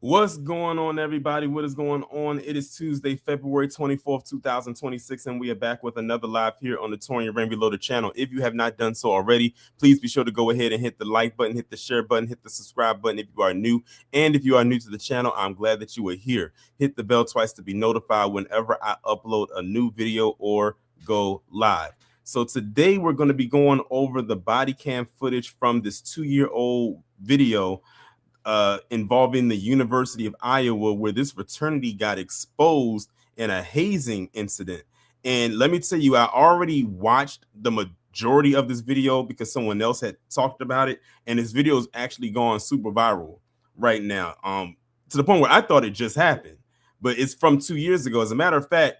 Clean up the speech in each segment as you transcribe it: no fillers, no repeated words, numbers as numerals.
What's going on, everybody? What is going on? It is Tuesday, February 24th, 2026, and we are back with another live here on the Torian Rain Reloaded channel. If you have not done so already, please be sure to go ahead and hit the like button, hit the share button, hit the subscribe button if you are new. And if you are new to the channel, I'm glad that you are here. Hit the bell twice to be notified whenever I upload a new video or go live. So today we're going to be going over the body cam footage from this 2-year-old video involving the University of Iowa, where this fraternity got exposed in a hazing incident. And let me tell you, I already watched the majority of this video because someone else had talked about it, and this video is actually going super viral right now, to the point where I thought it just happened, but it's from 2 years ago. As a matter of fact,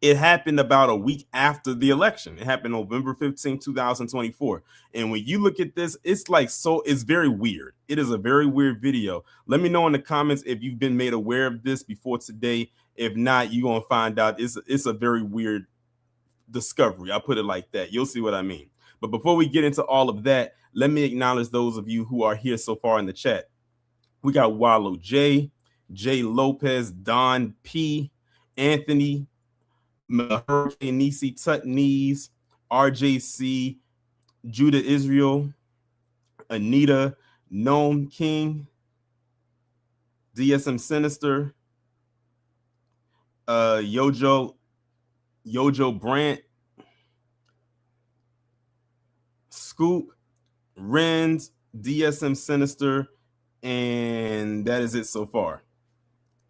it happened about a week after the election. It happened November 15, 2024. And when you look at this, it's like, it's very weird. It is a very weird video. Let me know in the comments if you've been made aware of this before today. If not, you're going to find out it's a very weird discovery. I'll put it like that. You'll see what I mean. But before we get into all of that, let me acknowledge those of you who are here so far in the chat. We got Wallow J, J Lopez, Don P, Anthony, Hurricane Nisi Tutnees, RJC, Judah Israel, Anita, Gnome King, DSM Sinister, Yojo Brandt, Scoop, Renz, DSM Sinister, and that is it so far.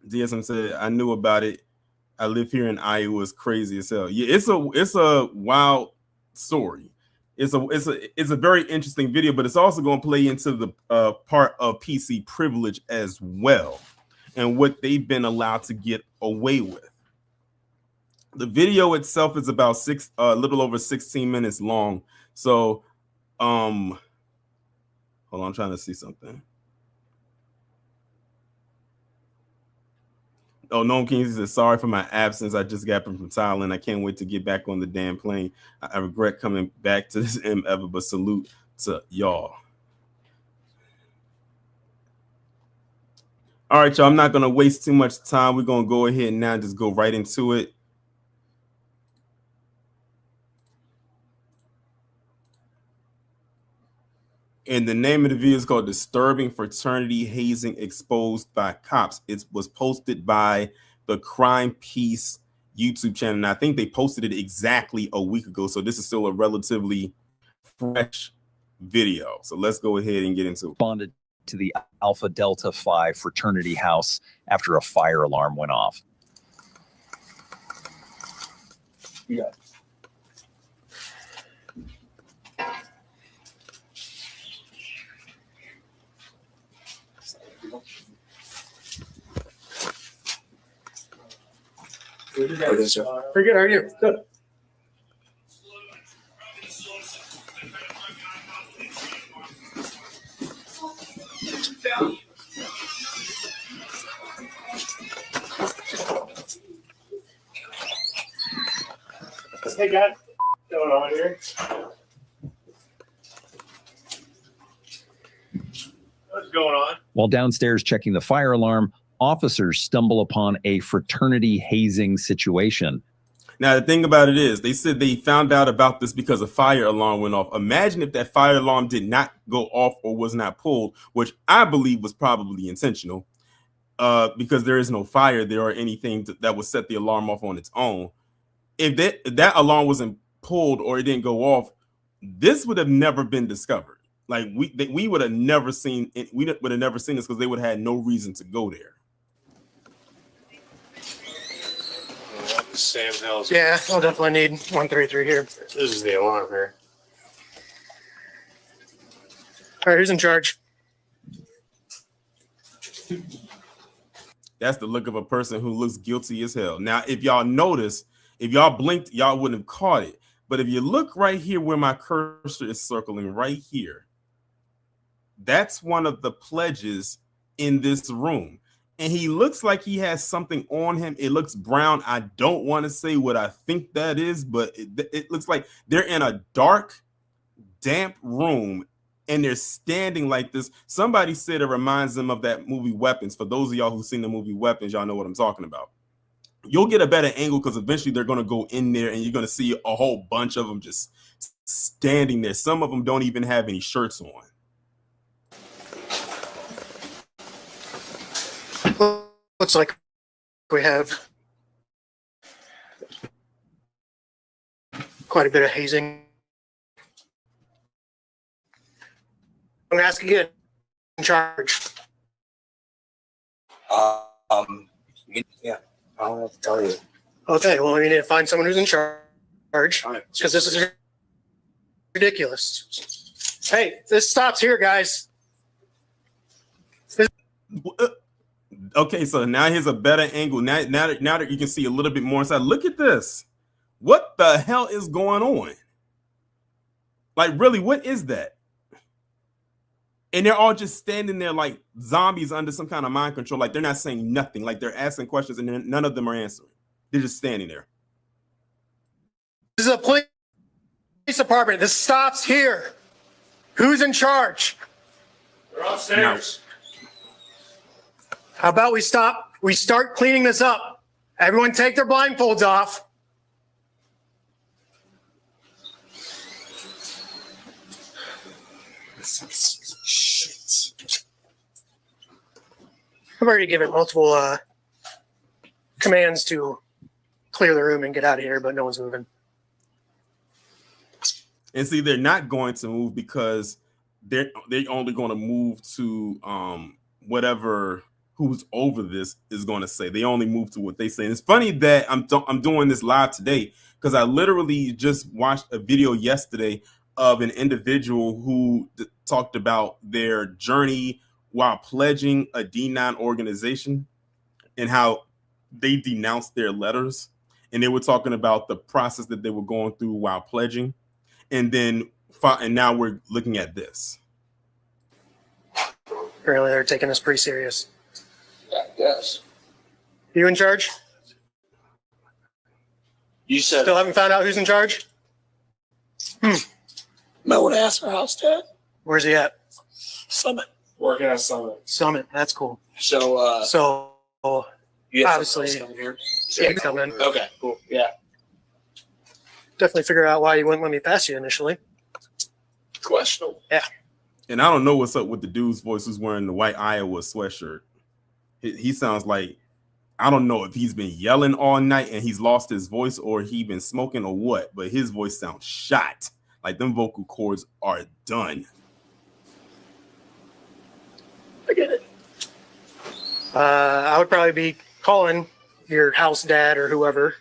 DSM said, I knew about it. I live here in Iowa. It's crazy as hell. Yeah, it's a wild story. It's a very interesting video, but it's also going to play into the part of PC privilege as well, and what they've been allowed to get away with. The video itself is about a little over 16 minutes long. So, hold on, I'm trying to see something. Oh, Gnome King says, sorry for my absence. I just got back from Thailand. I can't wait to get back on the damn plane. I regret coming back to this ever, but salute to y'all. All right, y'all. I'm not going to waste too much time. We're going to go ahead and now just go right into it. And the name of the video is called Disturbing Fraternity Hazing Exposed by Cops. It was posted by the Crime Peace YouTube channel. And I think they posted it exactly a week ago. So this is still a relatively fresh video. So let's go ahead and get into it. Responded to the Alpha Delta Phi fraternity house after a fire alarm went off. Yeah. Pretty good. How are you? Good. Hey, guys. What's going on here? What's going on? While downstairs checking the fire alarm, officers stumble upon a fraternity hazing situation. Now, the thing about it is, they said they found out about this because a fire alarm went off. Imagine if that fire alarm did not go off or was not pulled, which I believe was probably intentional, because there is no fire there or anything that would set the alarm off on its own. If that alarm wasn't pulled or it didn't go off, this would have never been discovered. Like we would have never seen it. We would have never seen this because they would have had no reason to go there. Sam Hells. Yeah, I'll definitely need 133 here. This is the alarm here. All right, who's in charge? That's the look of a person who looks guilty as hell. Now, if y'all notice, if y'all blinked, y'all wouldn't have caught it. But if you look right here where my cursor is circling right here, that's one of the pledges in this room. And he looks like he has something on him. It looks brown. I don't want to say what I think that is, but it looks like they're in a dark, damp room and they're standing like this. Somebody said it reminds them of that movie Weapons. For those of y'all who've seen the movie Weapons, y'all know what I'm talking about. You'll get a better angle because eventually they're going to go in there and you're going to see a whole bunch of them just standing there. Some of them don't even have any shirts on. Looks like we have quite a bit of hazing. I'm going to ask again, in charge. Yeah, I don't have to tell you. Okay, well, we need to find someone who's in charge All right. because this is ridiculous. Hey, this stops here, guys. Okay, so now here's a better angle. Now that you can see a little bit more inside. Look at this. What the hell is going on? Like, really, what is that? And they're all just standing there like zombies under some kind of mind control. Like, they're not saying nothing. Like, they're asking questions and none of them are answering. They're just standing there. This is a police department. This stops here. Who's in charge? They're upstairs. How about we start cleaning this up? Everyone take their blindfolds off. Shit. I've already given multiple commands to clear the room and get out of here, but no one's moving. And see, they're not going to move because they're only going to move to whatever who's over this is going to say. They only move to what they say. And it's funny that I'm doing this live today because I literally just watched a video yesterday of an individual who talked about their journey while pledging a D9 organization and how they denounced their letters. And they were talking about the process that they were going through while pledging. And now we're looking at this. Apparently they're taking this pretty serious. Yeah, yes. You in charge? You said Still haven't found out who's in charge? no one asked for house, Dad. Where's he at? Summit. Working at Summit. Summit. That's cool. So So you have obviously, something else coming yeah, here. coming. Okay, cool. Yeah. Definitely figure out why you wouldn't let me pass you initially. Questionable. And I don't know what's up with the dude's voice who's wearing the white Iowa sweatshirt. He sounds like, I don't know if he's been yelling all night and he's lost his voice or he been smoking or what, but his voice sounds shot. Like them vocal cords are done. I get it. I would probably be calling your house dad or whoever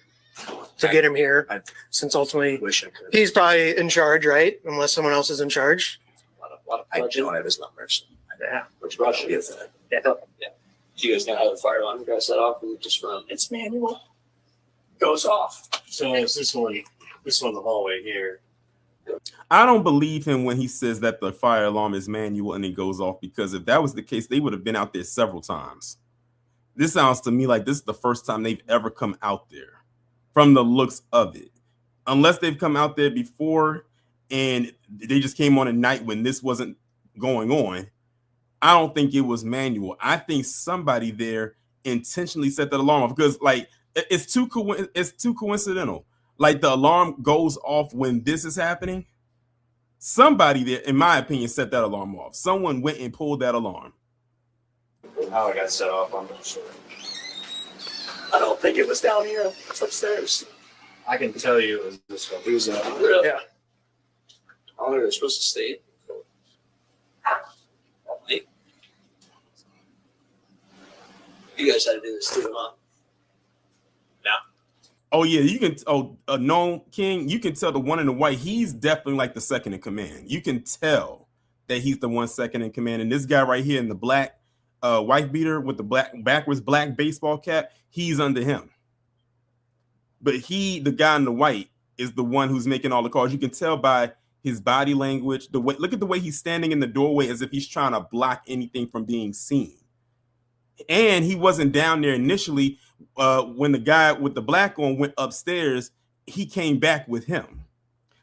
to get him here, since ultimately Wish I could. he's probably in charge, right? Unless someone else is in charge. A lot of I don't have his numbers. Yeah. Which Russia is that? Yeah. Yeah. Do you guys know how the fire alarm got set off? And just run. It's manual. Goes off. So it's this one the hallway here. I don't believe him when he says that the fire alarm is manual and it goes off, because if that was the case, they would have been out there several times. This sounds to me like this is the first time they've ever come out there from the looks of it. Unless they've come out there before and they just came on a night when this wasn't going on. I don't think it was manual. I think somebody there intentionally set that alarm off because, like, it's too coincidental. Like, the alarm goes off when this is happening. Somebody there, in my opinion, set that alarm off. Someone went and pulled that alarm. How it got set off, I'm not sure. I don't think it was down here. It's upstairs. I can tell you it was this one. It was really? Yeah. I don't know. They're supposed to stay. Wait. You guys had to do this too, huh? Oh yeah, you can. No, King, you can tell the one in the white. He's definitely like the second in command. You can tell that he's the one second in command. And this guy right here in the black wife beater with the backwards black baseball cap, he's under him. But the guy in the white, is the one who's making all the calls. You can tell by his body language. Look at the way he's standing in the doorway as if he's trying to block anything from being seen. And he wasn't down there initially. When the guy with the black on went upstairs, he came back with him.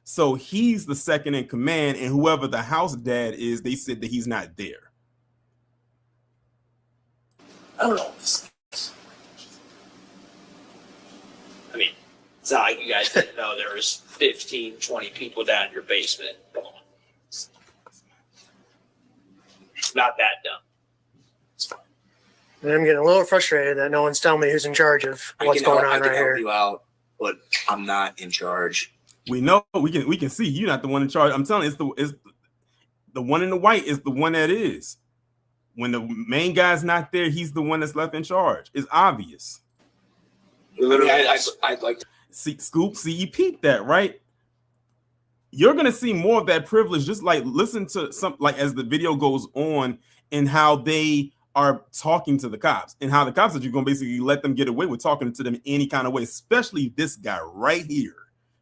So he's the second in command, and whoever the house dad is, they said that he's not there. I don't know. I mean, it's not like you guys didn't know there was 15, 20 people down in your basement. Not that dumb. It's fine. And I'm getting a little frustrated that no one's telling me who's in charge of what's going on right here. I can help you out, but I'm not in charge. We know we can see you're not the one in charge. I'm telling you, it's the one in the white is the one that is. When the main guy's not there, he's the one that's left in charge. It's obvious. Literally, I'd like to See, Scoop, see, you peeped that, right? You're gonna see more of that privilege. Just like listen to some, like as the video goes on, and how they are talking to the cops, and how the cops are just gonna basically let them get away with talking to them any kind of way, especially this guy right here.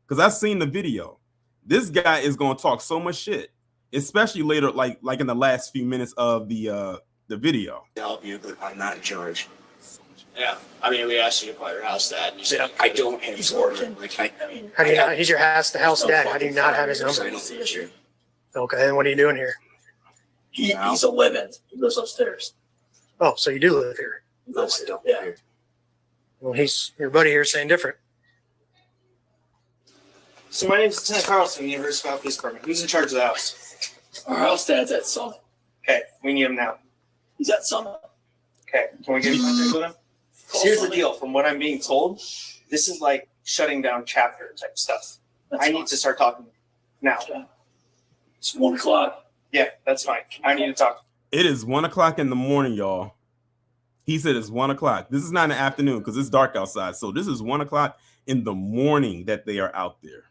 Because I've seen the video. This guy is gonna talk so much shit, especially later, like in the last few minutes of the video. Help you, but I'm not in charge. Yeah, I mean, we asked you to call your house dad. You said, I don't have his working. Like How do you not? He's your house dad. How do you not have his I number? don't live here. Okay, and what are you doing here? he's a live-in. He lives upstairs. Oh, so you do live here. He No, lives, I don't yeah. live here. Well, your buddy here is saying different. So my name's Lieutenant Carlson, University of Police Department. Who's in charge of the house? Our house dad's at Summit. Okay, we need him now. He's at Summit. Okay, can we get in contact with him? Here's the deal. From what I'm being told, this is like shutting down chapter type stuff. I need to start talking now. It's 1 o'clock. Yeah, that's fine. I need to talk. It is 1 o'clock in the morning, y'all. He said it's 1 o'clock. This is not in the afternoon because it's dark outside. So this is 1 o'clock in the morning that they are out there.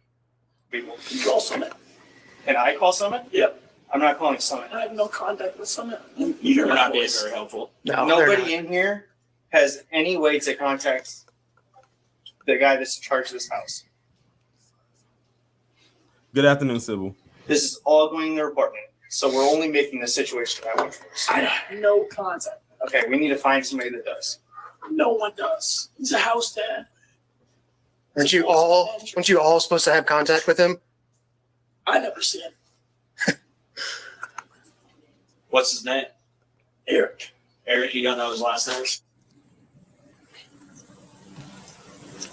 People. You call Summit. Can I call Summit? Yep. I'm not calling Summit. I have no contact with Summit. You're not being very helpful. No, Nobody in here has any way to contact the guy that's in charge of this house. Good afternoon, Sybil. This is all going in the department. So we're only making the situation that much worse. I have no contact. Okay, we need to find somebody that does. No one does. He's a house dad. Aren't you all supposed to have contact with him? I never see him. What's his name? Eric. Eric, you don't know his last name?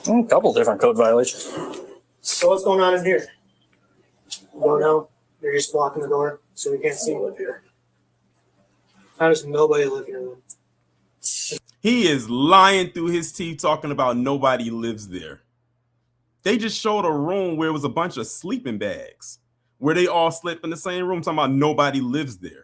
A couple different code violations. So what's going on in here? You don't know? You're just blocking the door so we can't see you live here. How does nobody live here then? He is lying through his teeth talking about nobody lives there. They just showed a room where it was a bunch of sleeping bags, where they all slept in the same room, talking about nobody lives there.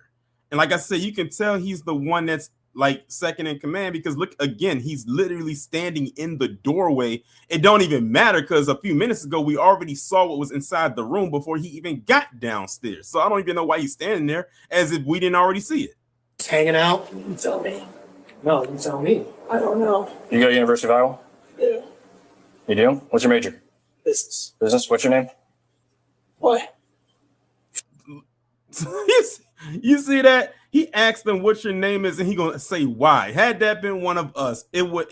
And like I said, you can tell he's the one that's like second in command because look, again, he's literally standing in the doorway. It don't even matter because a few minutes ago, we already saw what was inside the room before he even got downstairs. So I don't even know why he's standing there as if we didn't already see it. Just hanging out? You tell me. No, you tell me. I don't know. You go to University of Iowa? Yeah. You do? What's your major? Business. Business? What's your name? Why? You see that? He asked them what your name is, and he gonna say why. Had that been one of us, it would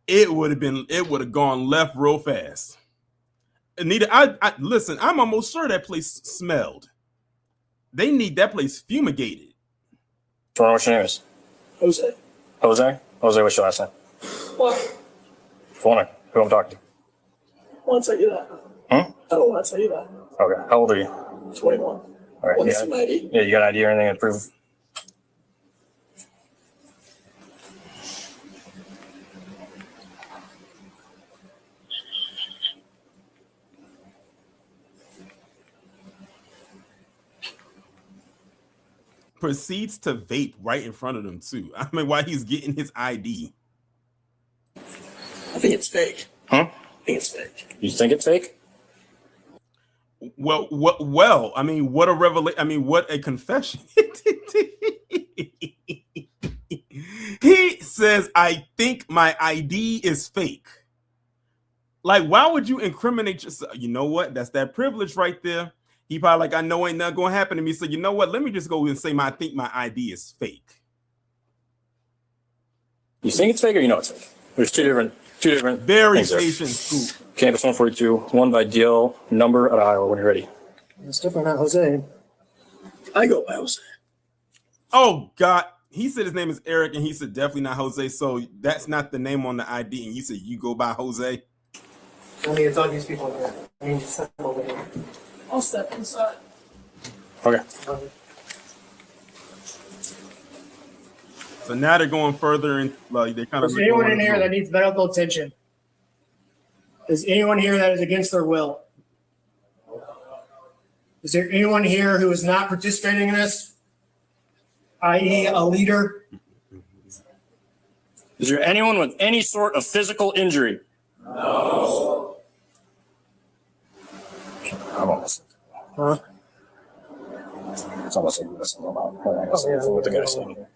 have gone left real fast. Anita, I listen. I'm almost sure that place smelled. They need that place fumigated. Jordan, what's your name is? Jose. Jose? Jose, what's your last name? What? Phone name. Who I'm talking to? I want to tell you that. Hmm? I don't want to tell you that. Okay. How old are you? 21. All right. What's Yeah. my ID? Yeah, you got an ID or anything to prove? Proceeds to vape right in front of them too. I mean, why he's getting his ID? I think it's fake. Huh? I think it's fake. You think it's fake? Well, I mean, what a revelation. I mean, what a confession. He says, I think my ID is fake. Like, why would you incriminate yourself? You know what? That's that privilege right there. He probably like, I know ain't nothing gonna happen to me. So you know what? Let me just go and say I think my ID is fake. You think it's fake or you know it's fake? There's two Two different. Very things there. patient scoop. Campus 142, one by DL, number at Iowa when you're ready. It's definitely not Jose. I go by Jose. Oh God. He said his name is Eric, and he said definitely not Jose. So that's not the name on the ID. And you said you go by Jose. I mean, it's all these people here. I mean, step over here. I'll step inside. Okay. So now they're going further and like they kind of. Is anyone in here that needs medical attention? Is anyone here that is against their will? Is there anyone here who is not participating in this? I.e. a leader? Is there anyone with any sort of physical injury? No. I'm almost. Huh? It's almost like this. yeah. What the guy's saying here.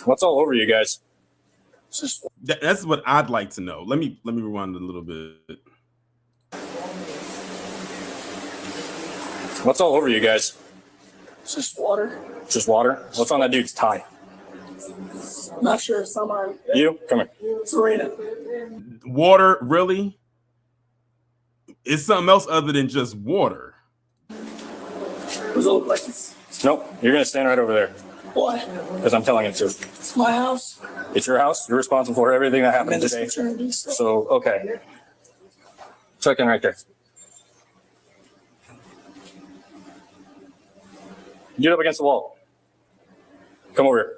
What's all over you guys? That's what I'd like to know. Let me rewind a little bit. What's all over you guys? It's just water. Just water? What's on that dude's tie? I'm not sure if some are. You? Come here. Serena. Water, really? It's something else other than just water. Does it look like it's Nope. You're going to stand right over there what? because I'm telling you to. It's my house. It's your house. You're responsible for everything that I'm happened in this today. fraternity. So So, okay. Check in right there. Get up against the wall. Come over here.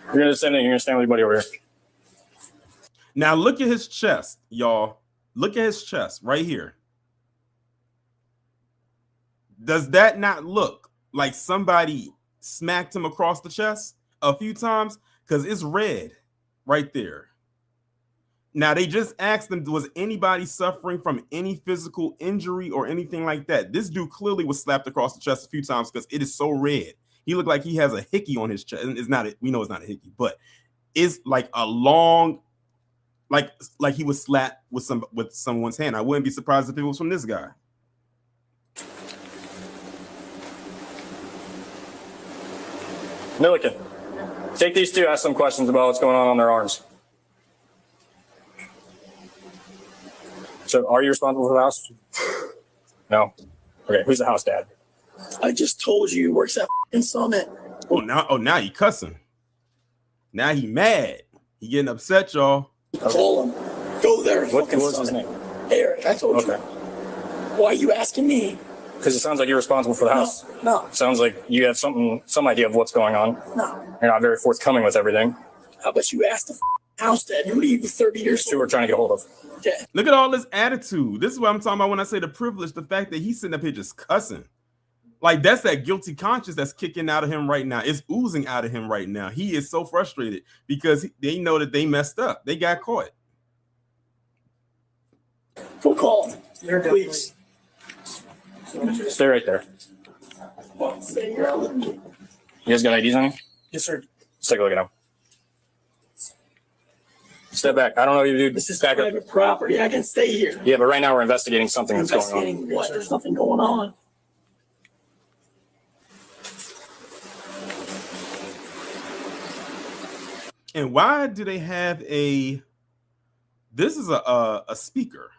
You're going to do the same thing. You're going to stand with your buddy over here. Now look at his chest, y'all. Look at his chest right here. Does that not look like somebody smacked him across the chest a few times? Because it's red right there. Now, they just asked him, was anybody suffering from any physical injury or anything like that? This dude clearly was slapped across the chest a few times because it is so red. He looked like he has a hickey on his chest. It's not, we know it's not a hickey, but it's like a long, like he was slapped with someone's hand. I wouldn't be surprised if it was from this guy. Milliken, take these two, ask some questions about what's going on their arms. So, are you responsible for the house? No. Okay, who's the house dad? I just told you he works at f***ing Summit. Now he cussing. Now he mad. He getting upset, y'all. Call him. Go there. What was his name? Eric, I told you. Why are you asking me? Because it sounds like you're responsible for the house. No. Sounds like you have some idea of what's going on. No. You're not very forthcoming with everything. How about you ask the house dad? Who do you 30 years That's who we're trying to get hold of. Okay. Look at all this attitude. This is what I'm talking about when I say the privilege, the fact that he's sitting up here just cussing. Like, that's that guilty conscience that's kicking out of him right now. It's oozing out of him right now. He is so frustrated because they know that they messed up. They got caught. Go call him. Please. Stay right there. Stay here. You guys got IDs on you? Yes, sir. Let's take a look at them. Step back. I don't know you, dude. This is Back up. private property. I can stay here. Yeah, but right now we're investigating something that's going on. Investigating what? There's nothing going on. And why do they have this is a speaker.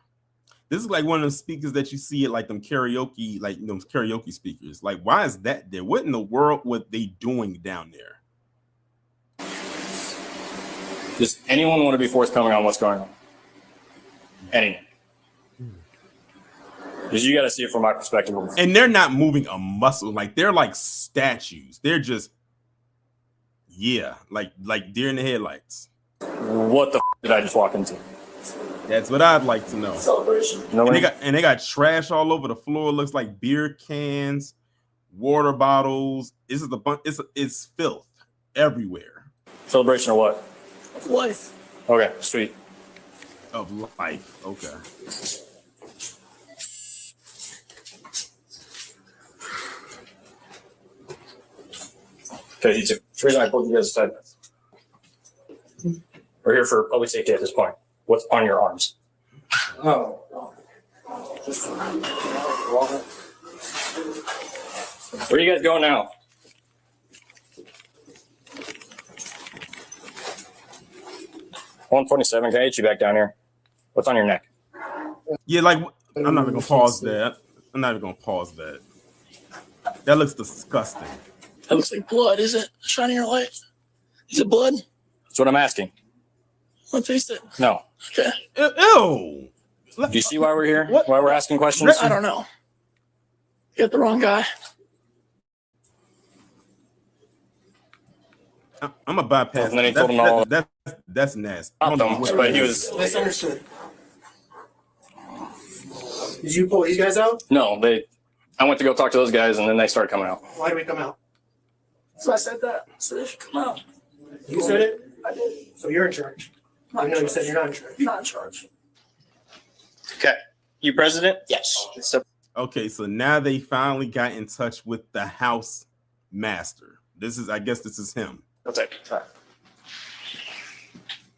This is like one of those speakers that you see at like them karaoke, like those karaoke speakers. Like, why is that there? What in the world were they doing down there? Does anyone want to be forthcoming on what's going on? Anyone? Because you got to see it from my perspective. And they're not moving a muscle. Like, they're like statues. They're just, yeah, like deer in the headlights. What the did I just walk into? That's what I'd like to know. Celebration. No, And they got trash all over the floor. It looks like beer cans, water bottles. This is the bunch. It's filth everywhere. celebration or what? Of life. Okay, sweet. Of life. Okay. Okay, you two. The reason I pulled you guys aside. We're here for public safety at this point. What's on your arms? Oh. Where are you guys going now? $127. Can I get you back down here? What's on your neck? Yeah, like I'm not even gonna pause that. I'm not even gonna pause that. That looks disgusting. That looks like blood, is it? Shining your light. Is it blood? That's what I'm asking. Let's taste it. No. Okay. Ew. Do you see why we're here? What? Why we're asking questions? I don't know. You got the wrong guy. I'm a bypass. And then he told him all. That's nasty. Not them, but he was. Misunderstood. Did you pull these guys out? No, I went to go talk to those guys, and then they started coming out. Why did we come out? So I said that. So they should come out. You said it? I did. So you're in charge. I know you said you're not in charge. Not in charge. Okay. You president? Yes. So Okay, so now they finally got in touch with the house master. I guess this is him. okay.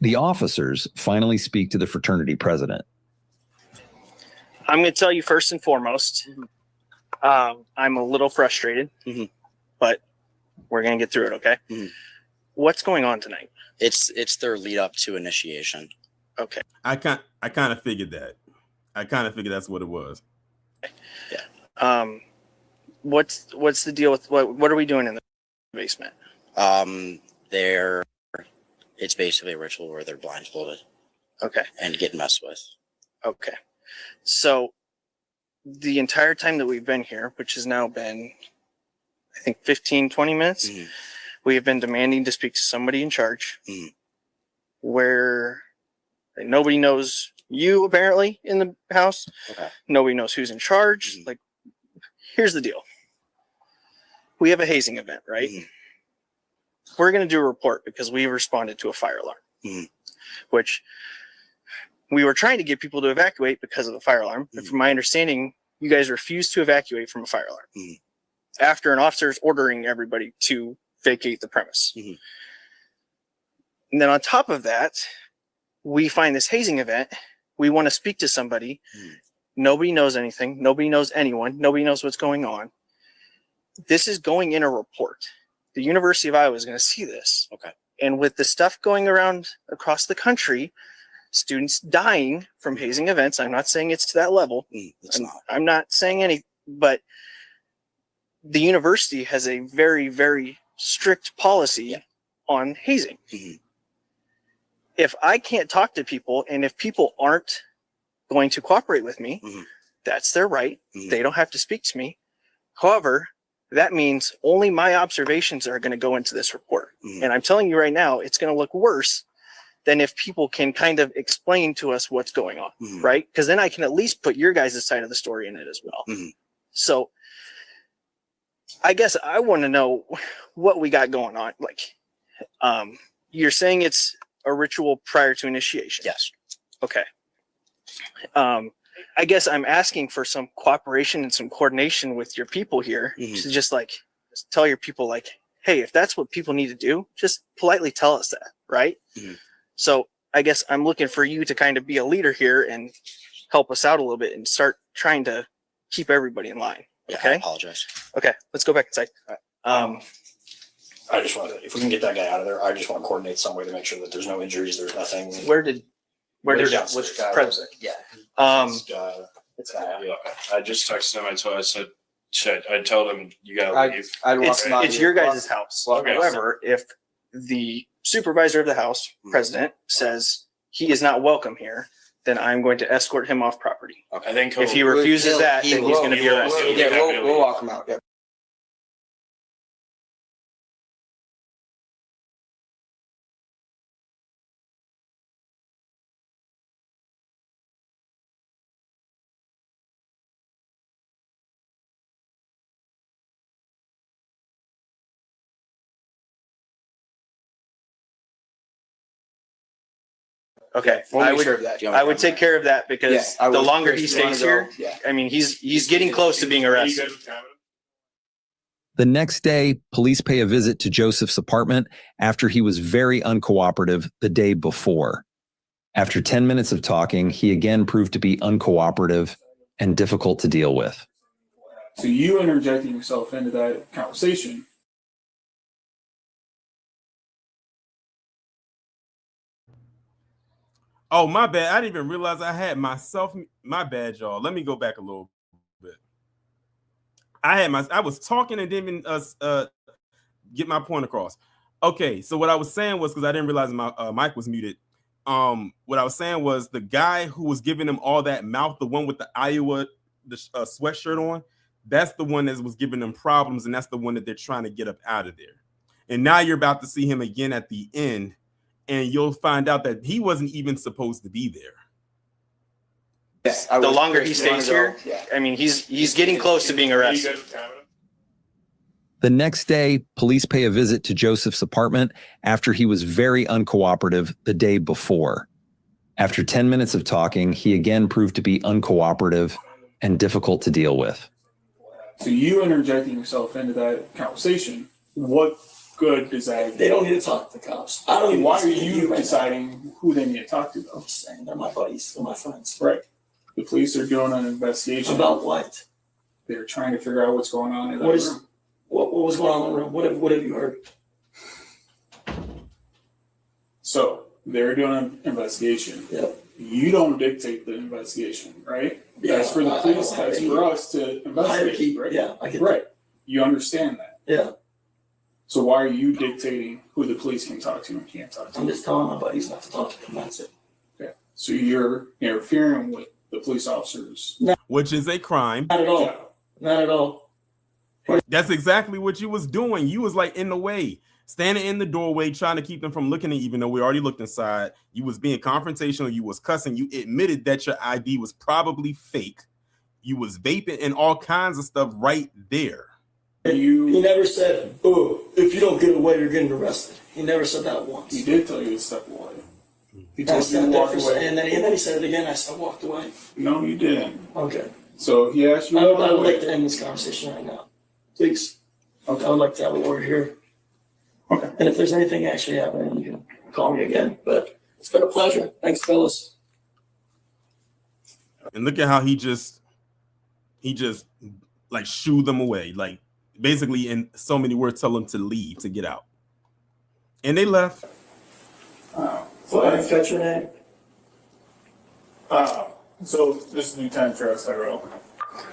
The officers finally speak to the fraternity president. I'm going to tell you first and foremost, I'm a little frustrated, but we're going to get through it. Okay. What's going on tonight? It's their lead up to initiation. Okay. I kind of figured that. I kind of figured that's what it was. What's the deal with what are we doing in the basement? It's basically a ritual where they're blindfolded Okay. and get messed with. Okay. So the entire time that we've been here, which has now been, I think 15, 20 minutes, we have been demanding to speak to somebody in charge where nobody knows you apparently in the house. Okay. Nobody knows who's in charge. Like, here's the deal. We have a hazing event, right? We're going to do a report because we responded to a fire alarm, which we were trying to get people to evacuate because of the fire alarm. But from my understanding, you guys refused to evacuate from a fire alarm after an officer is ordering everybody to vacate the premise. And then on top of that, we find this hazing event. We want to speak to somebody. Nobody knows anything. Nobody knows anyone. Nobody knows what's going on. This is going in a report. The University of Iowa is going to see this. Okay. And with the stuff going around across the country, students dying from hazing events, I'm not saying it's to that level. I'm not saying any, but the university has a very, very strict policy on hazing. If I can't talk to people and if people aren't going to cooperate with me, that's their right. They don't have to speak to me. However, that means only my observations are going to go into this report. And I'm telling you right now, it's going to look worse than if people can kind of explain to us what's going on, right? Because then I can at least put your guys' side of the story in it as well. So I guess I want to know what we got going on. Like, you're saying it's a ritual prior to initiation. Yes. Okay. I guess I'm asking for some cooperation and some coordination with your people here to just tell your people like, hey, if that's what people need to do, just politely tell us that, right? So I guess I'm looking for you to kind of be a leader here and help us out a little bit and start trying to keep everybody in line. Okay. I apologize. Okay. Let's go back inside. I just want to, if we can get that guy out of there, I just want to coordinate some way to make sure that there's no injuries, there's nothing. Where did Which guy? president? Yeah. I just texted him. I told him you gotta leave. It's your guys' house. Okay. However, if the supervisor of the house, president, says he is not welcome here, then I'm going to escort him off property. I think If he refuses that, then he's going to be arrested. Yeah, we'll walk him out. Yeah. Okay, We'll I make would sure of that. I would take care of that because I the would. longer he Chris, you wanna stays go? here, Yeah. I mean, he's getting close to being arrested. The next day, police pay a visit to Joseph's apartment after he was very uncooperative the day before. After 10 minutes of talking, he again proved to be uncooperative and difficult to deal with. So you interjecting yourself into that conversation. Oh, my bad. I didn't even realize I had myself. My bad, y'all. Let me go back a little bit. I was talking and didn't even get my point across. Okay, so what I was saying was, because I didn't realize my mic was muted. What I was saying was the guy who was giving him all that mouth, the one with the Iowa sweatshirt on, that's the one that was giving them problems, and that's the one that they're trying to get up out of there. And now you're about to see him again at the end, and you'll find out that he wasn't even supposed to be there. Yes, the longer he stays here, I mean, he's getting close to being arrested. The next day, police pay a visit to Joseph's apartment after he was very uncooperative the day before. After 10 minutes of talking, he again proved to be uncooperative and difficult to deal with. So you interjecting yourself into that conversation, what good does that? They don't need to talk to the cops. I don't even. Why are you deciding who they need to talk to, though? I'm just saying, they're my buddies, they're my friends. Right. The police are doing an investigation. About what? They're trying to figure out what's going on in that room. What was going on in the room? What have you heard? So they're doing an investigation. Yep. You don't dictate the investigation, right? Yeah, that's for the police. That's for us to investigate, right? Yeah, I get right. That. You understand that? Yeah. So why are you dictating who the police can talk to and can't talk to? I'm just telling my buddies not to talk to them. That's it. Okay. So you're interfering with the police officers, which is a crime. Not at all. Yeah. Not at all. That's exactly what you was doing. You was like in the way, standing in the doorway, trying to keep them from looking at you, even though we already looked inside. You was being confrontational. You was cussing. You admitted that your ID was probably fake. You was vaping and all kinds of stuff right there. He never said, "Oh, if you don't get away, you're getting arrested." He never said that once. He did tell you to step away. He told you to walk away. And then he said it again. I walked away. No, you didn't. Okay. So he asked you. I would like to end this conversation right now, please. Okay. I would like to have a lawyer here. Okay. And if there's anything actually happening, you can call me again. But it's been a pleasure. Thanks, fellas. And look at how he just like shooed them away, like basically in so many words, tell them to leave, to get out, and they left. So I didn't catch your name. So this is Lieutenant Travis Tyrell.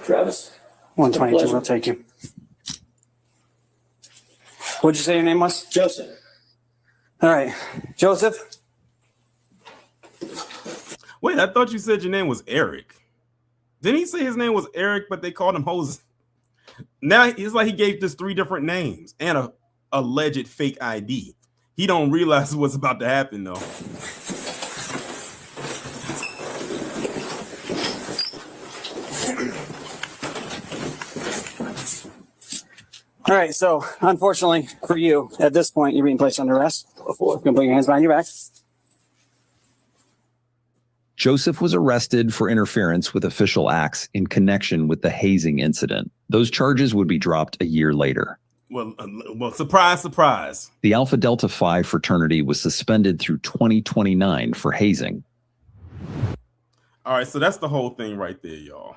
Travis. 122. I'll take you. What'd you say your name was? Joseph. All right, Joseph. Wait, I thought you said your name was Eric. Didn't he say his name was Eric, but they called him Jose? Now it's like he gave this 3 different names and a alleged fake ID. He don't realize what's about to happen though. All right, so unfortunately for you, at this point, you're being placed under arrest. You can put your hands behind your back. Joseph was arrested for interference with official acts in connection with the hazing incident. Those charges would be dropped a year later. Well, surprise, surprise. The Alpha Delta Phi fraternity was suspended through 2029 for hazing. All right, so that's the whole thing right there, y'all.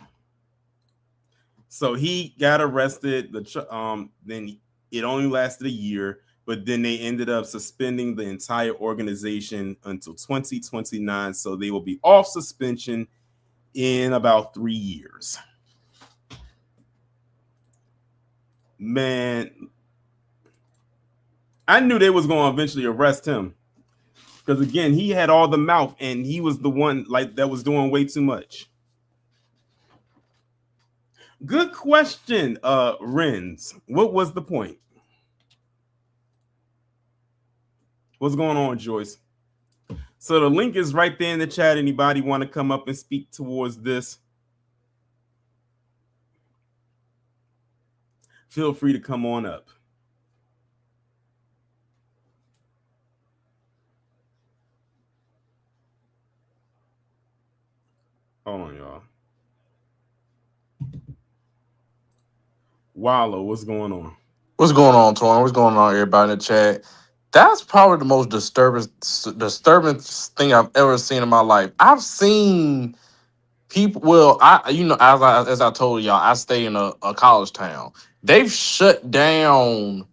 So he got arrested. Then it only lasted a year, but then they ended up suspending the entire organization until 2029. So they will be off suspension in about 3 years. Man, I knew they was going to eventually arrest him because again, he had all the mouth and he was the one like that was doing way too much. Good question, Renz. What was the point? What's going on, Joyce? So the link is right there in the chat. Anybody want to come up and speak towards this? Feel free to come on up. Hold on, y'all. Wallow, what's going on? What's going on, Tony? What's going on, everybody in the chat? That's probably the most disturbing thing I've ever seen in my life. I've seen people. Well, as I told y'all, I stay in a college town. They've shut down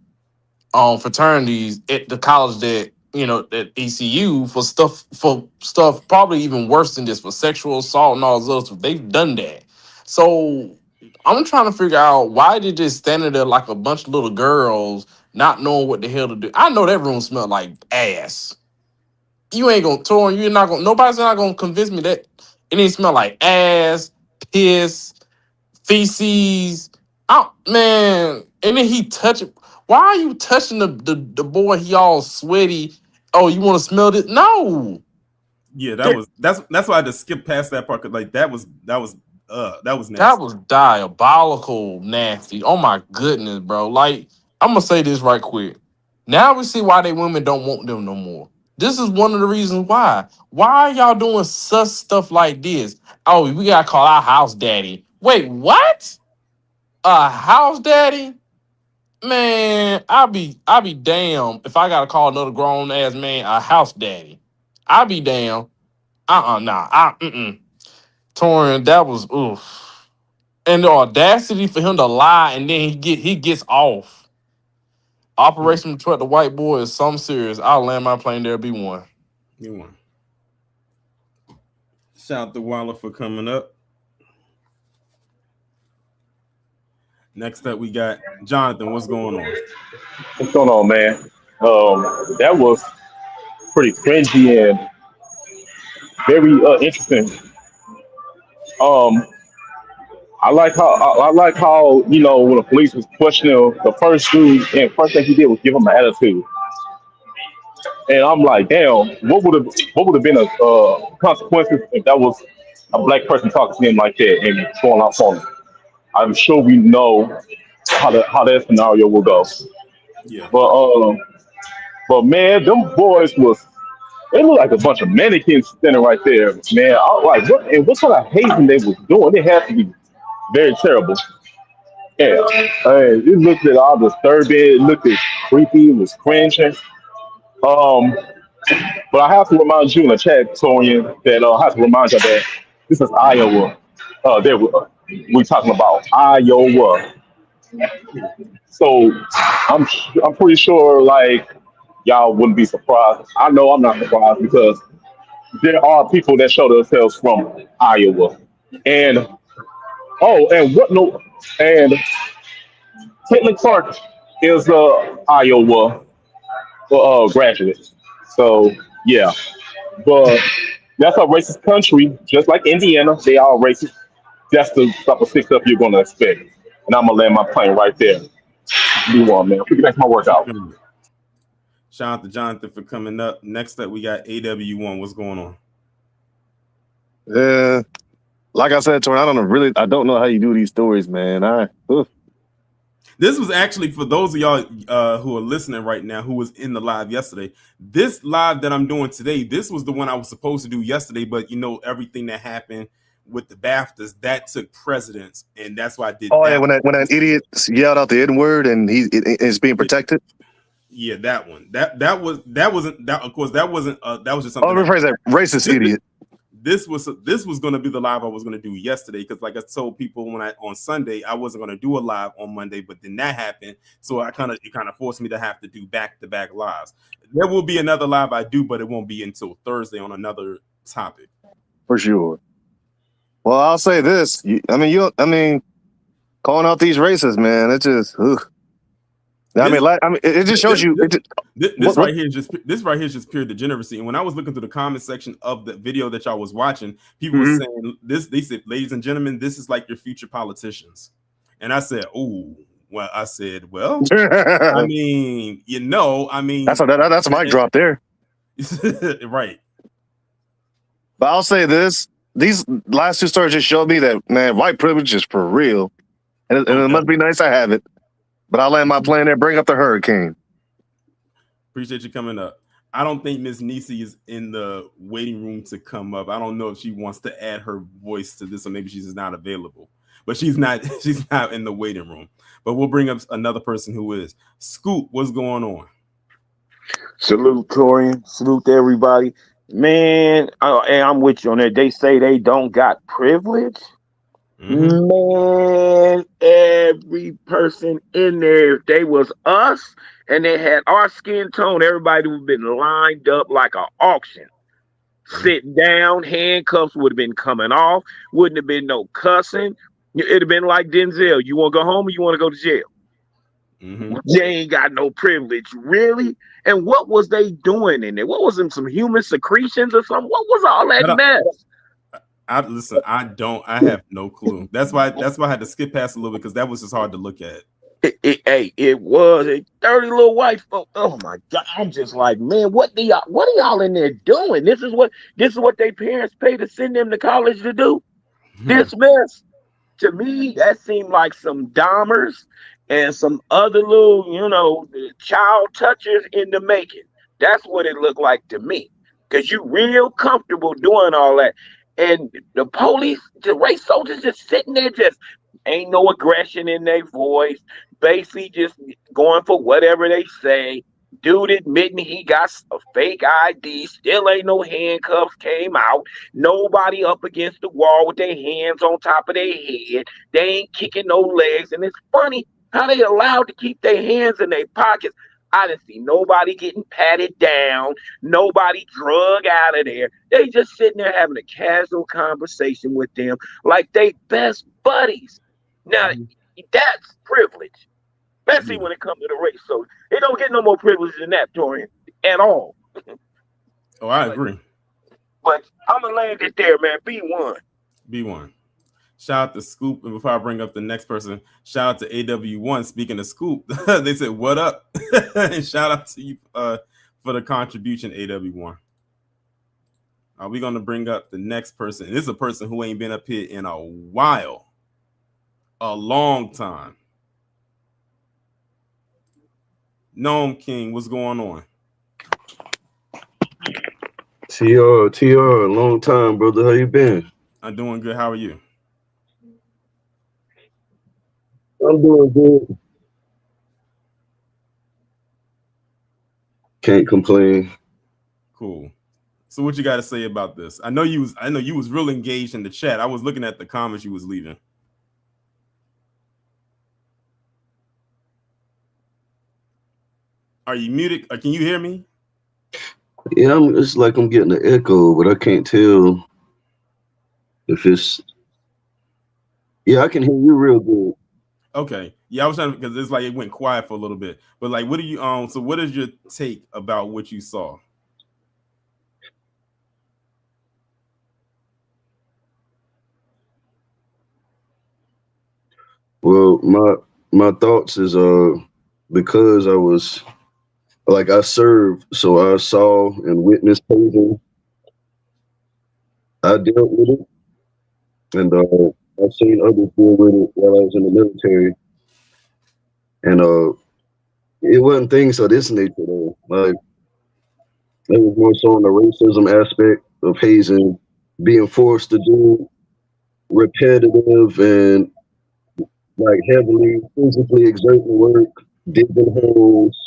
fraternities at the college that at ECU for stuff probably even worse than this, for sexual assault and all this other stuff. They've done that. So I'm trying to figure out why they just standing there like a bunch of little girls not knowing what the hell to do. I know that room smelled like ass. You ain't gonna Torian, you're not gonna nobody's not gonna convince me that it didn't smell like ass, piss, feces. Oh man, and then he touching. Why are you touching the boy? He all sweaty. Oh, you want to smell this? No. Yeah, that's why I just skipped past that part. 'Cause, like that was nasty. That was diabolical, nasty. Oh my goodness, bro. Like, I'm gonna say this right quick. Now we see why they women don't want them no more. This is one of the reasons why. Why are y'all doing such stuff like this? Oh, we gotta call our house daddy. Wait, what? A house daddy? Man, I'll be damned if I gotta call another grown ass man a house daddy. I'll be damned. Nah. Torian, that was oof. And the audacity for him to lie and then he gets off. Operation Protect the White Boy is something serious. I'll land my plane there, be one. You won. Shout out to Waller for coming up. Next up, we got Jonathan. What's going on? What's going on, man? That was pretty cringy and very interesting. I like how when the police was questioning him, the first thing he did was give him an attitude, and I'm like, damn, what would have been a consequences if that was a black person talking to him like that and going off on him? I'm sure we know how that scenario will go. Yeah. But man, them boys they look like a bunch of mannequins standing right there, man. I was like, what kind of hazing they was doing? It had to be very terrible. Yeah, it looked at all disturbing. It looked at creepy. It was cringing. Um, but I have to remind you in the chat, Torian, that I have to remind you that this is Iowa. We talking about Iowa. So I'm pretty sure like y'all wouldn't be surprised. I know I'm not surprised because there are people that show themselves from Iowa. And and what no and Caitlin Clark is a Iowa graduate. So yeah. But that's a racist country, just like Indiana, they are racist. That's the type of sick stuff you're gonna expect. And I'm gonna land my plane right there. You want, man. Put back to my workout. Shout out to Jonathan for coming up. Next up, we got AW1. What's going on? Yeah, like I said, Tori, I don't know how you do these stories, man. This was actually for those of y'all who are listening right now, who was in the live yesterday. This live that I'm doing today, this was the one I was supposed to do yesterday, but everything that happened with the BAFTAs that took precedence, and that's why I did. Oh yeah, when that idiot yelled out the N word and it's being protected. Yeah, that one. That wasn't. Of course, that wasn't. That was just something. Oh, rephrase that. Racist idiot. This was going to be the live I was going to do yesterday because, like I told people on Sunday, I wasn't going to do a live on Monday, but then that happened, so it kind of forced me to have to do back-to-back lives. There will be another live I do, but it won't be until Thursday on another topic. For sure. Well, I'll say this. Calling out these racists, man. It just. Ugh. It just shows you. This right here is just pure degeneracy. And when I was looking through the comment section of the video that y'all was watching, people were saying this. They said, "Ladies and gentlemen, this is like your future politicians." And I said, "Oh, well." I said, "Well, that's a mic drop there." Right. But I'll say this: these last two stories just showed me that, man, white privilege is for real, and it must be nice I have it. But I'll land my plane there. Bring up the hurricane. Appreciate you coming up. I don't think Miss Nisi is in the waiting room to come up. I don't know if she wants to add her voice to this, or maybe she's just not available. But she's not in the waiting room. But we'll bring up another person who is. Scoop, what's going on? Salute, Torian. Salute to everybody. Man, and I'm with you on that. They say they don't got privilege. Man, every person in there, if they was us and they had our skin tone, everybody would have been lined up like an auction. Sit down, handcuffs would have been coming off, wouldn't have been no cussing. It'd have been like Denzel. You want to go home or you want to go to jail? They ain't got no privilege, really. And what was they doing in there? What was them, some human secretions or something? What was all that mess? Listen, I have no clue. That's why I had to skip past a little bit because that was just hard to look at. It was a dirty little white folk. Oh my God. I'm just like, man, what are y'all in there doing? This is what their parents pay to send them to college to do. This mess. To me, that seemed like some Dahmers and some other little, child touchers in the making. That's what it looked like to me. Because you real comfortable doing all that. And the police, the race soldiers just sitting there, just ain't no aggression in their voice. Basically just going for whatever they say. Dude admitting he got a fake ID, still ain't no handcuffs came out. Nobody up against the wall with their hands on top of their head. They ain't kicking no legs. And it's funny how they allowed to keep their hands in their pockets. I didn't see nobody getting patted down, nobody drug out of there. They just sitting there having a casual conversation with them like they best buddies. Now, that's privilege. Especially when it comes to the race. So it don't get no more privilege than that, Torian, at all. Oh, I agree. But I'm going to land it there, man. B1. B1. Shout out to Scoop. And before I bring up the next person, shout out to AW1. Speaking of Scoop, they said, what up? And shout out to you for the contribution, AW1. We're going to bring up the next person. This is a person who ain't been up here in a while. A long time. Gnome King, what's going on? TR, long time, brother. How you been? I'm doing good. How are you? I'm doing good. Can't complain. Cool. So what you got to say about this? I know you was real engaged in the chat. I was looking at the comments you was leaving. Are you muted? Or can you hear me? Yeah, it's like I'm getting an echo, but I can't tell if it's. Yeah, I can hear you real good. Okay. Yeah, I was trying to, because it's like it went quiet for a little bit. But like, what do you so what is your take about what you saw? Well, my thoughts is because I was like I served, so I saw and witnessed hazing. I dealt with it, and I've seen others deal with it while I was in the military, and it wasn't things of this nature though. Like it was more so on the racism aspect of hazing, being forced to do repetitive and like heavily physically exerting work, digging holes,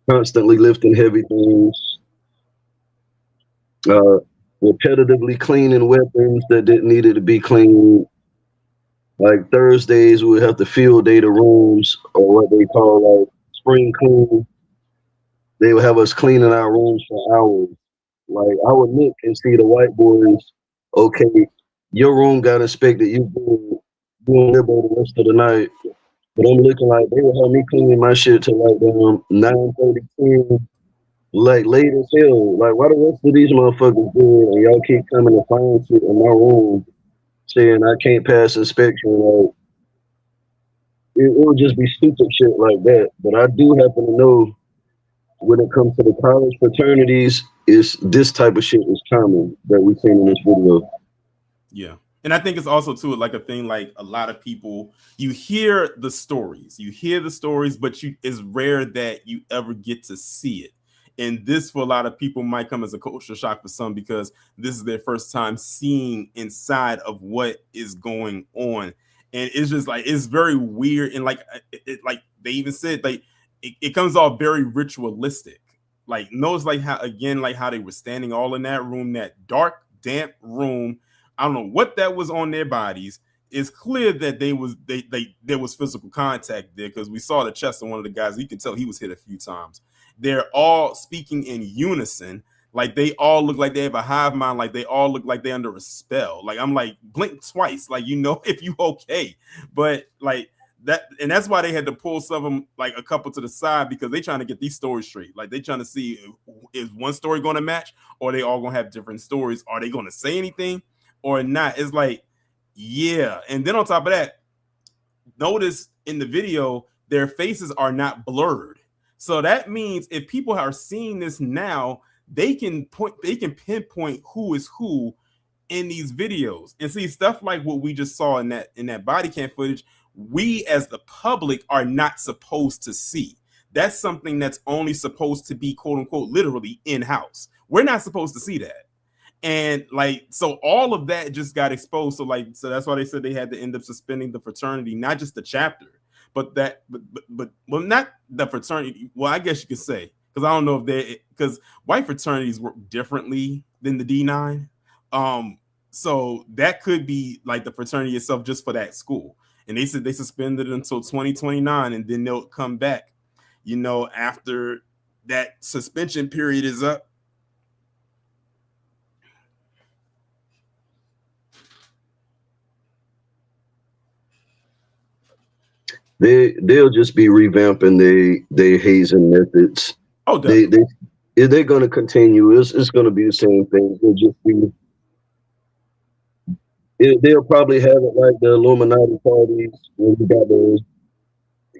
constantly lifting heavy things, repetitively cleaning weapons that didn't need it to be cleaned. Like Thursdays, we would have to field day the rooms, or what they call like spring clean. They would have us cleaning our rooms for hours. Like I would look and see the white boys. Okay, your room got inspected. You doing liberal the rest of the night. But I'm looking like they would have me cleaning my shit till like 9:30, like late as hell. Like why the rest of these motherfuckers do it and y'all keep coming to find shit in my room saying I can't pass inspection? Like it would just be stupid shit like that. But I do happen to know when it comes to the college fraternities, is this type of shit is common that we've seen in this video. Yeah. And I think it's also too like a thing like a lot of people, you hear the stories, but it's rare that you ever get to see it. And this for a lot of people might come as a culture shock for some because this is their first time seeing inside of what is going on. And it's just like it's very weird. And like like they even said, like it comes off very ritualistic. Like notice like how again like how they were standing all in that room, that dark, damp room. I don't know what that was on their bodies. It's clear that there was physical contact there because we saw the chest of one of the guys. You can tell he was hit a few times. They're all speaking in unison. Like they all look like they have a hive mind. Like they all look like they're under a spell. Like I'm like blink twice. Like you know if you okay, but like that, and that's why they had to pull some of them like a couple to the side because they trying to get these stories straight. Like they trying to see is one story going to match or are they all going to have different stories. Are they going to say anything or not? It's like yeah, and then on top of that, notice in the video their faces are not blurred. So that means if people are seeing this now, they can pinpoint who is who in these videos and see stuff like what we just saw in that body cam footage. We as the public are not supposed to see. That's something that's only supposed to be quote unquote literally in-house. We're not supposed to see that. And like so all of that just got exposed. So that's why they said they had to end up suspending the fraternity, not just the chapter, but well, not the fraternity. Well, I guess you could say, because I don't know if because white fraternities work differently than the D9. So that could be like the fraternity itself just for that school. And they said they suspended it until 2029, and then they'll come back, you know, after that suspension period is up. They'll just be revamping their hazing methods. Oh, definitely. They're going to continue. It's going to be the same thing. They'll just be. They'll probably have it like the Illuminati parties when you got the,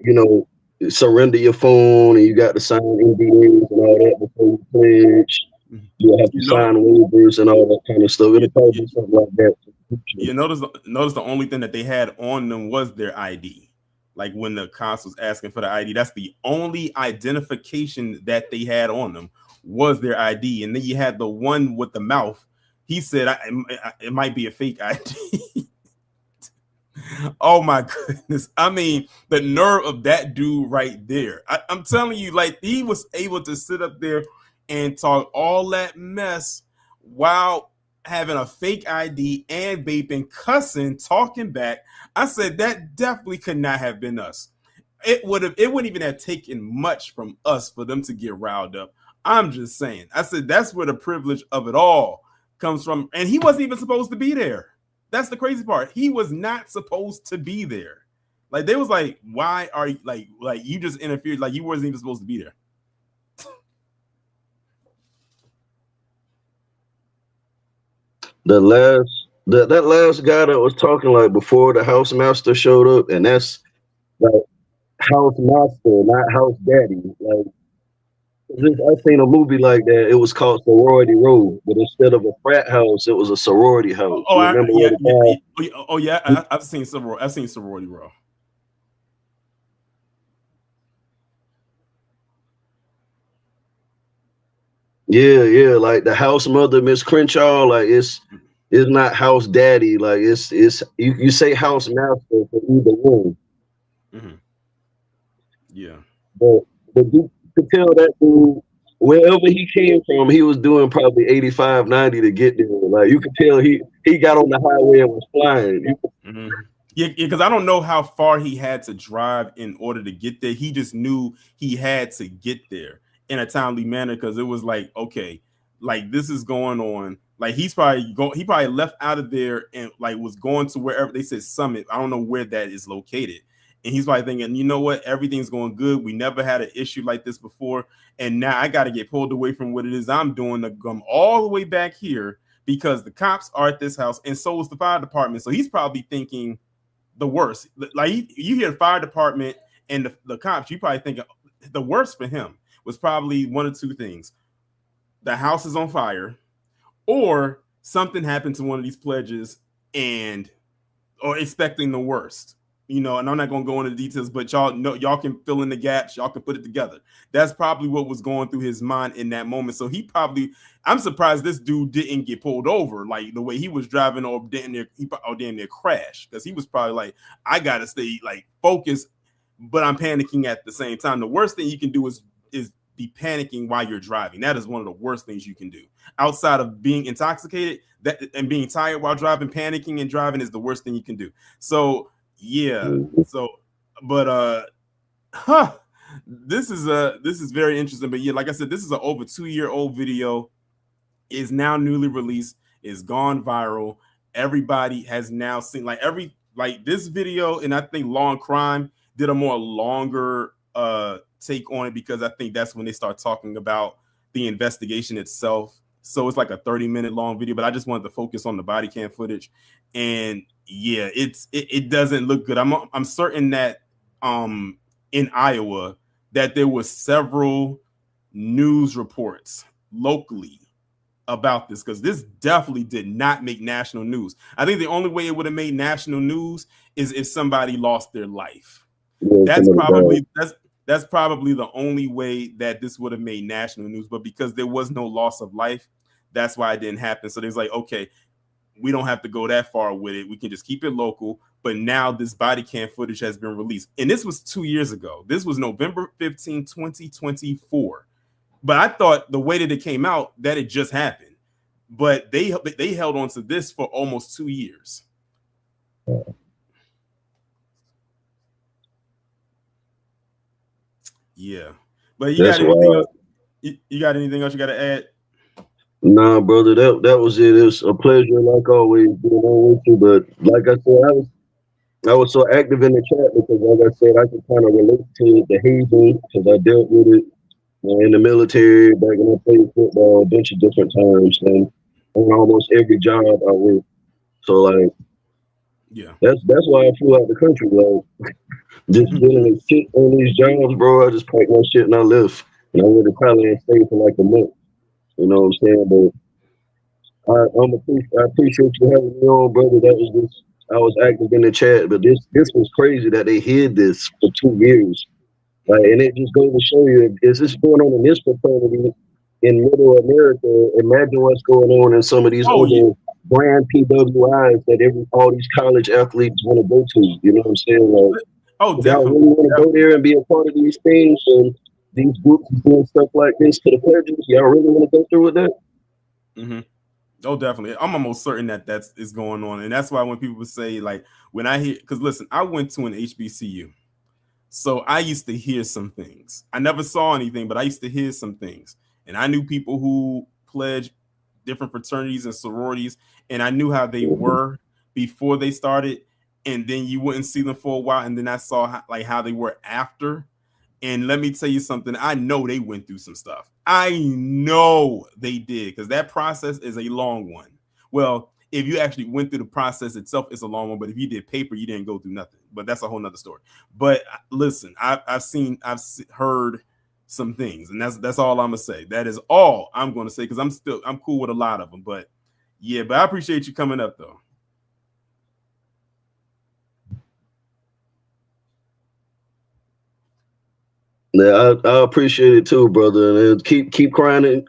you know, surrender your phone and you got to sign NDAs and all that before you pledge. You have to sign waivers and all that kind of stuff. It'll probably be something like that. You notice the only thing that they had on them was their ID. Like when the cops was asking for the ID, that's the only identification that they had on them was their ID. And then you had the one with the mouth. He said it might be a fake ID. Oh my goodness. I mean, the nerve of that dude right there. I'm telling you, like he was able to sit up there and talk all that mess while having a fake ID and vaping, cussing, talking back. I said that definitely could not have been us. It wouldn't even have taken much from us for them to get riled up. I'm just saying. I said that's where the privilege of it all comes from. And he wasn't even supposed to be there. That's the crazy part. He was not supposed to be there. Like they was like, why are you like you just interfered? Like you wasn't even supposed to be there. That last guy that was talking like before the house master showed up, and that's like house master, not house daddy. Like I seen a movie like that. It was called Sorority Row, but instead of a frat house, it was a sorority house. Oh, remember I've seen Sorority Row. Yeah, like the house mother, Miss Crenshaw, like it's not house daddy, like it's you say house master for either one. Mm-hmm. Yeah, but you could tell that dude, wherever he came from, he was doing probably 85, 90 to get there. Like you could tell he got on the highway and was flying. Mm-hmm. Yeah, because I don't know how far he had to drive in order to get there. He just knew he had to get there in a timely manner because it was like, okay, like this is going on. Like he probably left out of there and like was going to wherever they said Summit. I don't know where that is located. And he's probably thinking, you know what, everything's going good. We never had an issue like this before. And now I got to get pulled away from what it is I'm doing to come all the way back here because the cops are at this house and so is the fire department. So he's probably thinking the worst. Like you hear the fire department and the cops, you probably think the worst for him was probably one of two things. The house is on fire or something happened to one of these pledges or expecting the worst. You know, and I'm not going to go into the details, but y'all can fill in the gaps. Y'all can put it together. That's probably what was going through his mind in that moment. So I'm surprised this dude didn't get pulled over like the way he was driving or damn near crash because he was probably like, I got to stay like focused, but I'm panicking at the same time. The worst thing you can do is be panicking while you're driving. That is one of the worst things you can do. Outside of being intoxicated and being tired while driving, panicking and driving is the worst thing you can do. So yeah. So, but this is very interesting. But yeah, like I said, this is an over 2-year-old video. Is now newly released, is gone viral. Everybody has now seen like this video, and I think Law and Crime did a more longer take on it, because I think that's when they start talking about the investigation itself. So it's like a 30-minute long video, but I just wanted to focus on the body cam footage. And yeah, it doesn't look good. I'm certain that in Iowa that there were several news reports locally about this, because this definitely did not make national news. I think the only way it would have made national news is if somebody lost their life. That's probably the only way that this would have made national news. But because there was no loss of life, that's why it didn't happen. So there's like, okay, we don't have to go that far with it. We can just keep it local. But now this body cam footage has been released. And this was 2 years ago. This was November 15, 2024. But I thought the way that it came out, that it just happened. But they held on to this for almost 2 years. Yeah. But you got anything else? You got anything else you got to add? Nah, brother, that was it. It was a pleasure, like always, being on with you. But like I said, I was so active in the chat because, like I said, I could kind of relate to the hazing because I dealt with it in the military back when I played football a bunch of different times, and on almost every job I worked. So like, yeah, that's why I flew out the country. Like, just getting shit on these jobs, bro. I just packed my shit and I left. And I went to Thailand and stayed for like a month. You know what I'm saying? But I appreciate you having me on, brother. That was just, I was active in the chat, but this was crazy that they hid this for 2 years. Like, and it just goes to show you, is this going on in this fraternity in Middle America? Imagine what's going on in some of these other brand PWIs that all these college athletes want to go to. You know what I'm saying? Like, y'all really want to go there and be a part of these things, and these groups doing stuff like this to the pledges. Y'all really want to go through with that? Mm-hmm. Oh, definitely. I'm almost certain that is going on. And that's why when people say, like, when I hear, because listen, I went to an HBCU. So I used to hear some things. I never saw anything, but I used to hear some things. And I knew people who pledged different fraternities and sororities, and I knew how they were before they started. And then you wouldn't see them for a while. And then I saw how they were after. And let me tell you something. I know they went through some stuff. I know they did, because that process is a long one. Well, if you actually went through the process itself, it's a long one. But if you did paper, you didn't go through nothing. But that's a whole nother story. But listen, I've heard some things, and that's all I'm gonna say. That is all I'm gonna say, because I'm cool with a lot of them. But yeah, but I appreciate you coming up though. Yeah, I appreciate it too, brother. And keep grinding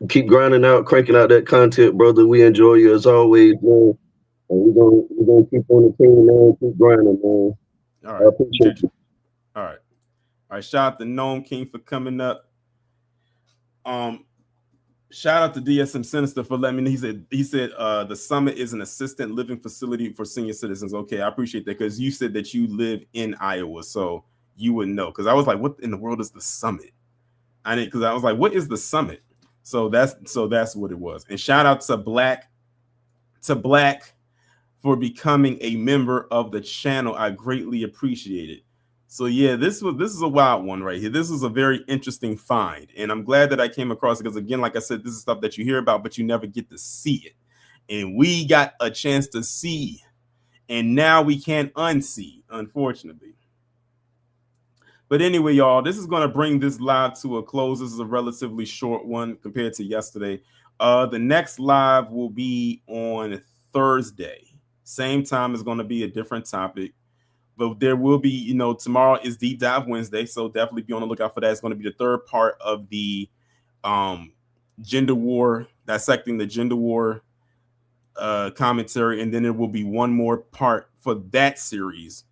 out, cranking out that content, brother. We enjoy you as always, man. And we're gonna keep on the team, man. Keep grinding, man. All right. I appreciate you. All right. All right. Shout out to Gnome King for coming up. Shout out to DSM Sinister for letting me know. He said the summit is an assisted living facility for senior citizens. Okay, I appreciate that, because you said that you live in Iowa, so you wouldn't know. Because I was like, what in the world is the summit? I didn't, because I was like, what is the summit? So that's what it was. And shout out to Black for becoming a member of the channel. I greatly appreciate it. So yeah, this is a wild one right here. This is a very interesting find, and I'm glad that I came across it, because again, like I said, this is stuff that you hear about, but you never get to see it. And we got a chance to see, and now we can't unsee, unfortunately. But anyway, y'all, this is going to bring this live to a close. This is a relatively short one compared to yesterday. The next live will be on Thursday. Same time is going to be a different topic. But there will be, tomorrow is Deep Dive Wednesday, so definitely be on the lookout for that. It's going to be the third part of the gender war, dissecting the gender war commentary, and then there will be one more part for that series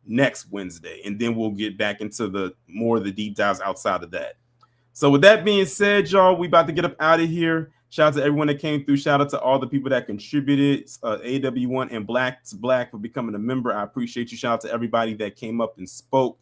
next Wednesday, and then we'll get back into the more of the deep dives outside of that. So with that being said, y'all, we about to get up out of here. Shout out to everyone that came through. Shout out to all the people that contributed. AW1 and Black to Black for becoming a member. I appreciate you. Shout out to everybody that came up and spoke.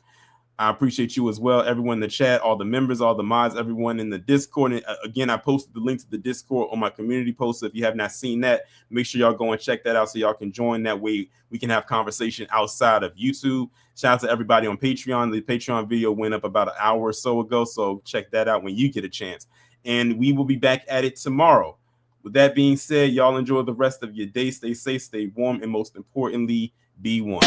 I appreciate you as well. Everyone in the chat, all the members, all the mods, everyone in the Discord. And again, I posted the link to the Discord on my community post. So if you have not seen that, make sure y'all go and check that out so y'all can join. That way we can have conversation outside of YouTube. Shout out to everybody on Patreon. The Patreon video went up about an hour or so ago. So check that out when you get a chance. And we will be back at it tomorrow. With that being said, y'all enjoy the rest of your day. Stay safe, stay warm, and most importantly, be one.